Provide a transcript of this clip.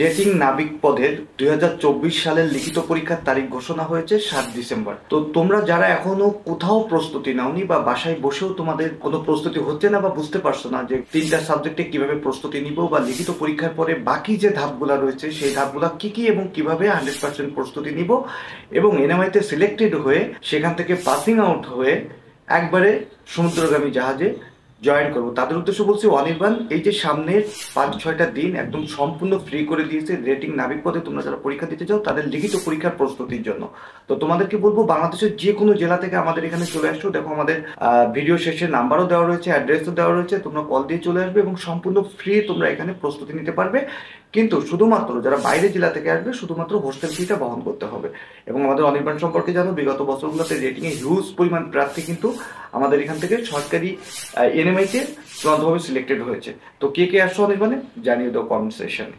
Rating নাবিক পদের 2024 সালের লিখিত পরীক্ষার তারিখ ঘোষণা হয়েছে 7 ডিসেম্বর। তো তোমরা যারা এখনো কোথাও প্রস্তুতি নাওনি বা বাসায় বসেও তোমাদের কোনো প্রস্তুতি হচ্ছে না বা বুঝতে পারছো না যে 3টা সাবজেক্টে কিভাবে প্রস্তুতি নিব বা লিখিত পরীক্ষার পরে বাকি যে ধাপগুলা রয়েছে সেই ধাপগুলা কি কি এবং কিভাবে 100% প্রস্তুতি নিব এবং এনএমআইতে সিলেক্টেড হয়ে সেখান থেকে পাসিং আউট হয়ে একবারে সমুদ্রগামী জাহাজে জয়েন করবো, তাদের উদ্দেশ্য বলছি অনির্বাণ এই যে সামনের 5-6টা দিন একদম সম্পূর্ণ ফ্রি করে দিয়েছে রেটিং নাবিক পদে তোমরা যারা পরীক্ষা দিতে চাও তাদের লিখিত পরীক্ষার প্রস্তুতির জন্য। তো তোমাদেরকে বলবো বাংলাদেশের যে কোনো জেলা থেকে আমাদের এখানে চলে আসছো, দেখো আমাদের ভিডিও শেষে নাম্বারও দেওয়া রয়েছে, অ্যাড্রেসও দেওয়া রয়েছে, তোমরা কল দিয়ে চলে আসবে এবং সম্পূর্ণ ফ্রি তোমরা এখানে প্রস্তুতি নিতে পারবে। কিন্তু শুধুমাত্র যারা বাইরের জেলা থেকে আসবে শুধুমাত্র হোস্টেল ফিটা বহন করতে হবে। এবং আমাদের অনির্বাণ সম্পর্কে জানো, বিগত বছরগুলোতে রেটিংয়ে হিউজ পরিমাণ প্রার্থী কিন্তু আমাদের এখান থেকে সরকারি এনএমআইতে চূড়ান্তভাবে সিলেক্টেড হয়েছে। তো কে কে আসছো অনির্বাণে জানিয়ে দাও কমেন্ট সেকশনে।